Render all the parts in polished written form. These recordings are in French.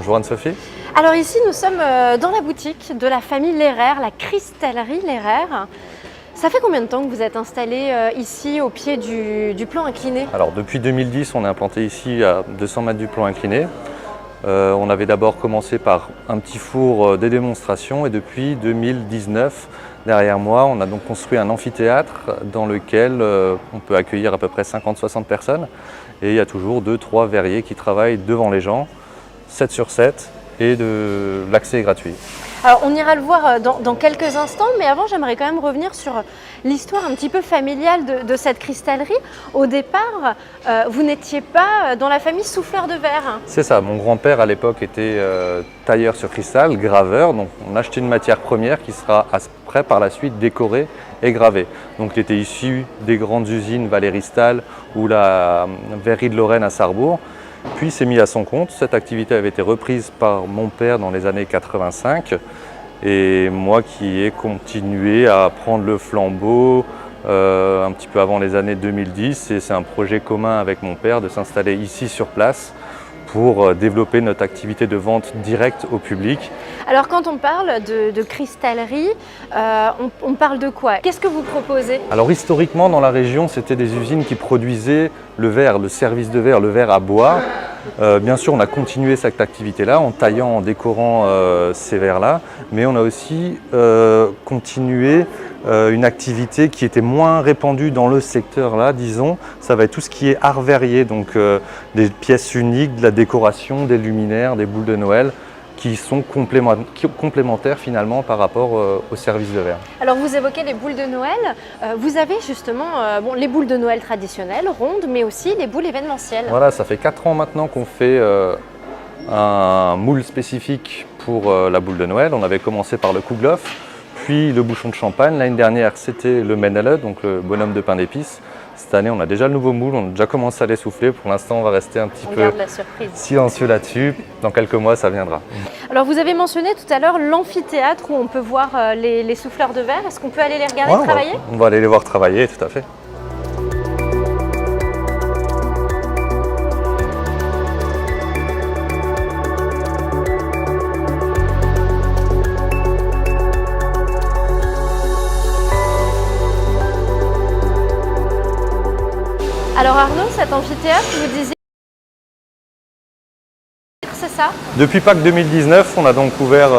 Bonjour Anne-Sophie. Alors ici, nous sommes dans la boutique de la famille Lehrer, la cristallerie Lehrer. Ça fait combien de temps que vous êtes installé ici au pied du plan incliné? Alors depuis 2010, on est implanté ici à 200 mètres du plan incliné. On avait d'abord commencé par un petit four des démonstrations et depuis 2019, derrière moi, on a donc construit un amphithéâtre dans lequel on peut accueillir à peu près 50-60 personnes. Et il y a toujours 2-3 verriers qui travaillent devant les gens, 7 sur 7, et l'accès est gratuit. Alors on ira le voir dans quelques instants, mais avant j'aimerais quand même revenir sur l'histoire un petit peu familiale de cette cristallerie. Au départ, vous n'étiez pas dans la famille souffleur de verre. C'est ça, mon grand-père à l'époque était tailleur sur cristal, graveur, donc on achetait une matière première qui sera après par la suite décorée et gravée. Donc il était issu des grandes usines Valéristal ou la verrerie de Lorraine à Sarrebourg. Puis il s'est mis à son compte. Cette activité avait été reprise par mon père dans les années 85 et moi qui ai continué à prendre le flambeau un petit peu avant les années 2010 et c'est un projet commun avec mon père de s'installer ici sur place pour développer notre activité de vente directe au public. Alors quand on parle de cristallerie, on parle de quoi? Qu'est-ce que vous proposez? Alors historiquement dans la région, c'était des usines qui produisaient le verre, le service de verre, le verre à boire. Bien sûr, on a continué cette activité-là en taillant, en décorant ces verres-là, mais on a aussi continué une activité qui était moins répandue dans le secteur-là, disons. Ça va être tout ce qui est art verrier, donc des pièces uniques, de la décoration, des luminaires, des boules de Noël, qui sont complémentaires finalement par rapport au service de verre. Alors vous évoquez les boules de Noël, vous avez justement les boules de Noël traditionnelles, rondes, mais aussi les boules événementielles. Voilà, ça fait 4 ans maintenant qu'on fait un moule spécifique pour la boule de Noël. On avait commencé par le Kouglof, puis le bouchon de champagne. L'année dernière, c'était le Menelle, donc le bonhomme de pain d'épices. Cette année, on a déjà le nouveau moule, on a déjà commencé à les souffler. Pour l'instant, on va rester un petit peu silencieux là-dessus. Dans quelques mois, ça viendra. Alors, vous avez mentionné tout à l'heure l'amphithéâtre où on peut voir les souffleurs de verre. Est-ce qu'on peut aller les regarder travailler? On va aller les voir travailler, tout à fait. Alors Arnaud, cet amphithéâtre, vous disiez, c'est ça? Depuis Pâques 2019, on a donc ouvert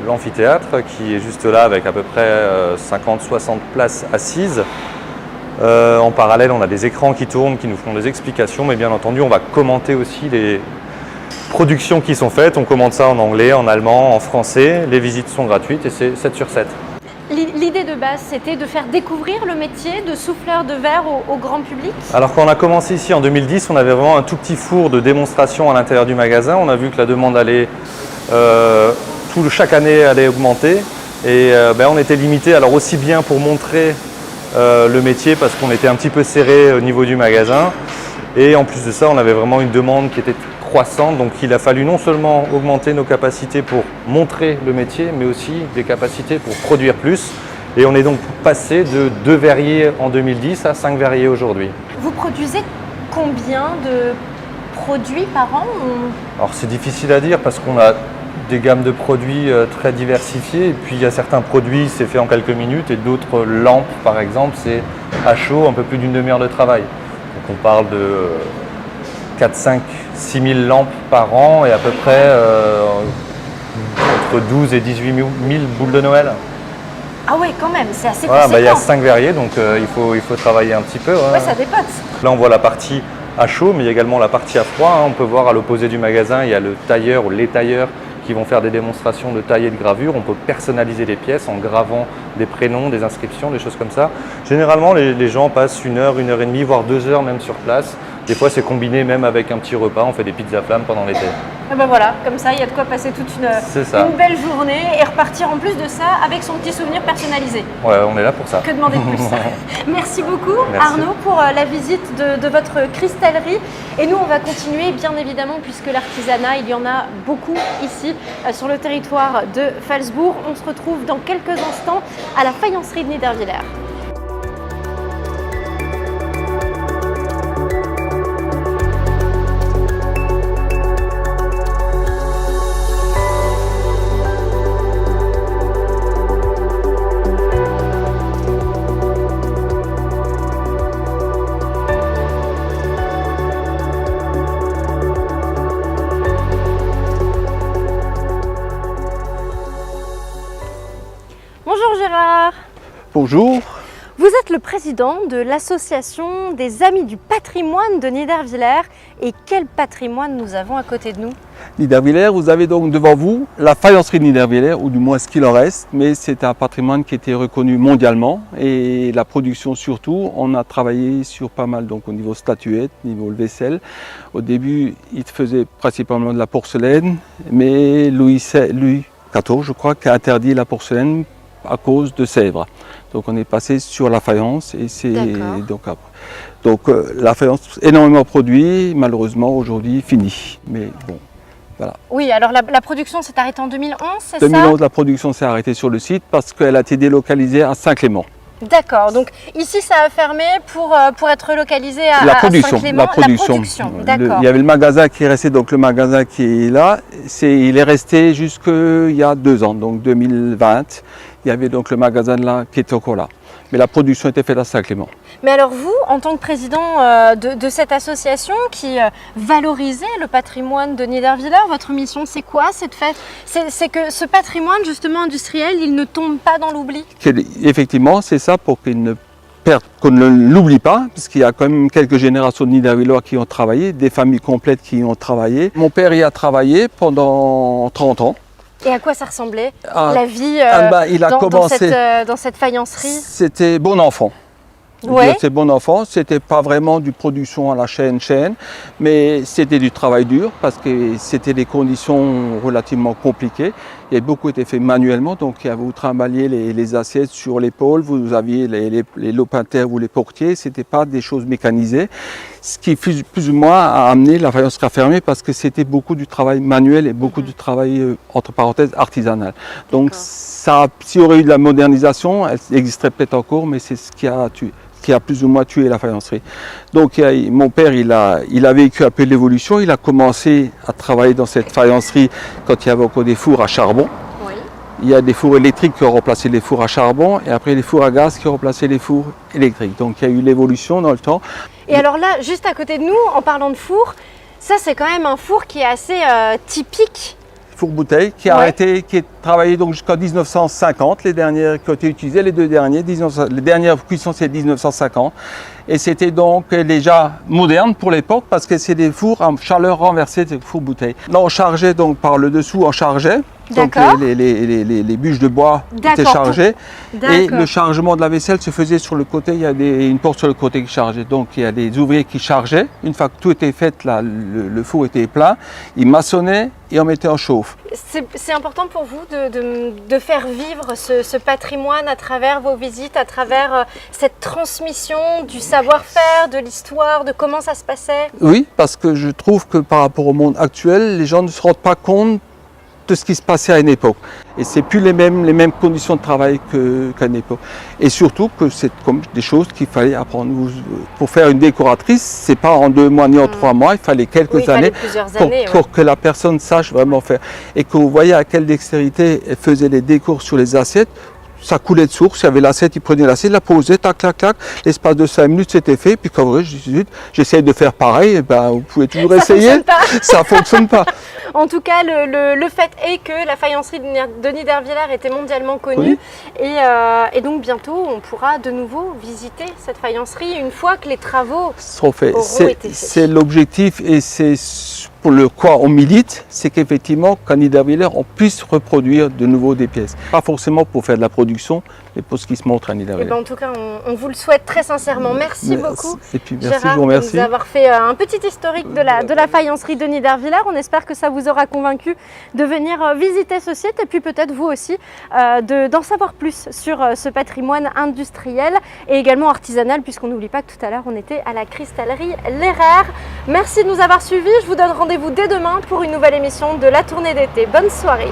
l'amphithéâtre qui est juste là avec à peu près 50-60 places assises. En parallèle, on a des écrans qui tournent, qui nous font des explications, mais bien entendu, on va commenter aussi les productions qui sont faites. On commente ça en anglais, en allemand, en français. Les visites sont gratuites et c'est 7 sur 7. L'idée de base, c'était de faire découvrir le métier de souffleur de verre au grand public? Alors quand on a commencé ici en 2010, on avait vraiment un tout petit four de démonstration à l'intérieur du magasin. On a vu que la demande allait, chaque année allait augmenter et on était limité, alors aussi bien pour montrer le métier parce qu'on était un petit peu serré au niveau du magasin et en plus de ça, on avait vraiment une demande qui était croissante, donc il a fallu non seulement augmenter nos capacités pour montrer le métier, mais aussi des capacités pour produire plus. Et on est donc passé de 2 verriers en 2010 à 5 verriers aujourd'hui. Vous produisez combien de produits par an? Alors c'est difficile à dire parce qu'on a des gammes de produits très diversifiées. Et puis il y a certains produits, c'est fait en quelques minutes, et d'autres lampes par exemple, c'est à chaud, un peu plus d'une demi-heure de travail. Donc on parle de 4, 5, 6 000 lampes par an et à peu près entre 12 et 18 000 boules de Noël. Ah ouais, quand même, c'est assez conséquent. Il y a 5 verriers, donc il faut travailler un petit peu. Ouais, ça dépote. Là, on voit la partie à chaud, mais il y a également la partie à froid. On peut voir à l'opposé du magasin, il y a le tailleur ou les tailleurs qui vont faire des démonstrations de taille et de gravure. On peut personnaliser les pièces en gravant des prénoms, des inscriptions, des choses comme ça. Généralement, les gens passent 1 heure, 1 heure et demie, voire 2 heures même sur place. Des fois, c'est combiné même avec un petit repas. On fait des pizzas flammes pendant l'été. Et ben voilà, comme ça, il y a de quoi passer toute une belle journée et repartir en plus de ça avec son petit souvenir personnalisé. Ouais, on est là pour ça. Que demander de plus? Merci beaucoup, Merci. Arnaud, pour la visite de votre cristallerie. Et nous, on va continuer, bien évidemment, puisque l'artisanat, il y en a beaucoup ici sur le territoire de Phalsbourg. On se retrouve dans quelques instants à la faïencerie de Niederwiller. bonjour. Vous êtes le président de l'association des Amis du patrimoine de Niederwiller. Et quel patrimoine nous avons à côté de nous? Niederwiller, vous avez donc devant vous la faïencerie de Niederwiller, ou du moins ce qu'il en reste, mais c'est un patrimoine qui était reconnu mondialement. Et la production surtout, on a travaillé sur pas mal, donc au niveau statuette, niveau vaisselle. Au début, il faisait principalement de la porcelaine, mais Louis XIV, je crois, qui a interdit la porcelaine à cause de Sèvres. Donc on est passé sur la faïence et c'est donc la faïence énormément produit, malheureusement aujourd'hui fini. Mais bon, voilà. Oui, alors la production s'est arrêtée en 2011, c'est ça? 2011, la production s'est arrêtée sur le site parce qu'elle a été délocalisée à Saint-Clément. D'accord, donc ici ça a fermé pour être localisé à Saint-Clément. La production. D'accord. Il y avait le magasin qui est resté, donc le magasin qui est là, il est resté jusqu'il y a 2 ans, donc 2020. Il y avait donc le magasin là qui était encore là. Mais la production était faite à Saint-Clément. Mais alors vous, en tant que président de cette association qui valorisait le patrimoine de Niederwiller, votre mission c'est quoi? C'est que ce patrimoine justement industriel, il ne tombe pas dans l'oubli? Effectivement, c'est ça, pour qu'il ne perde, qu'on ne l'oublie pas, parce qu'il y a quand même quelques générations de Niederwiller qui ont travaillé, des familles complètes qui ont travaillé. Mon père y a travaillé pendant 30 ans. Et à quoi ça ressemblait la vie dans cette faïencerie? C'était bon enfant. Ouais. C'était bon enfant, c'était pas vraiment du production à la chaîne, mais c'était du travail dur parce que c'était des conditions relativement compliquées. Il y a beaucoup été fait manuellement, donc vous trimballiez les assiettes sur l'épaule, vous aviez les lopintaires ou les portiers, c'était pas des choses mécanisées. Ce qui plus ou moins a amené la faïencerie à fermer parce que c'était beaucoup du travail manuel et beaucoup du travail entre parenthèses artisanal. Donc ça, s'il y aurait eu de la modernisation, elle existerait peut-être encore, mais c'est ce qui a plus ou moins tué la faïencerie. Donc mon père, il a vécu un peu l'évolution, il a commencé à travailler dans cette faïencerie quand il y avait encore des fours à charbon. Oui. Il y a des fours électriques qui ont remplacé les fours à charbon et après les fours à gaz qui ont remplacé les fours électriques. Donc il y a eu l'évolution dans le temps. Et alors là, juste à côté de nous, en parlant de four, ça c'est quand même un four qui est assez typique. Four bouteille qui est travaillé donc jusqu'en 1950, les dernières qui ont été utilisées, les dernières cuissons c'est 1950 et c'était donc déjà moderne pour l'époque parce que c'est des fours à chaleur renversée, des fours bouteilles. Là on chargeait donc par le dessous, on chargeait. Donc les bûches de bois étaient chargées et le chargement de la vaisselle se faisait sur le côté, il y a une porte sur le côté qui chargeait. Donc il y a des ouvriers qui chargeaient, une fois que tout était fait, là, le four était plein, ils maçonnaient et on mettait en chauffe. C'est important pour vous de faire vivre ce patrimoine à travers vos visites, à travers cette transmission du savoir-faire, de l'histoire, de comment ça se passait? Oui, parce que je trouve que par rapport au monde actuel, les gens ne se rendent pas compte de ce qui se passait à une époque. Et c'est plus les mêmes conditions de travail qu'à une époque. Et surtout que c'est comme des choses qu'il fallait apprendre. Pour faire une décoratrice, c'est pas en 2 mois ni en 3 mois, il fallait quelques années, pour que la personne sache vraiment faire. Et que vous voyez à quelle dextérité elle faisait les décors sur les assiettes. Ça coulait de source, il y avait l'assiette, il prenait l'assiette, la posait, tac, tac, tac. L'espace de 5 minutes, c'était fait. Puis quand j'essaie de faire pareil, et ben, vous pouvez toujours essayer. Ça fonctionne pas. En tout cas, le fait est que la faïencerie de Niederwiller était mondialement connue. Oui. Et donc bientôt, on pourra de nouveau visiter cette faïencerie une fois que les travaux seront faits. C'est l'objectif et c'est pour le quoi on milite, c'est qu'effectivement, qu'à Niederwiller, on puisse reproduire de nouveau des pièces. Pas forcément pour faire de la production, mais pour ce qui se montre à Niederwiller. Ben, en tout cas, on vous le souhaite très sincèrement. Merci beaucoup, et puis, merci, Gérard, je vous remercie. de nous avoir fait un petit historique de la faïencerie de Niederwiller. On espère que ça vous aura convaincu de venir visiter ce site et puis peut-être vous aussi d'en savoir plus sur ce patrimoine industriel et également artisanal, puisqu'on n'oublie pas que tout à l'heure, on était à la cristallerie Lehrer. Merci de nous avoir suivis. Je vous donne rendez-vous dès demain pour une nouvelle émission de la tournée d'été. Bonne soirée.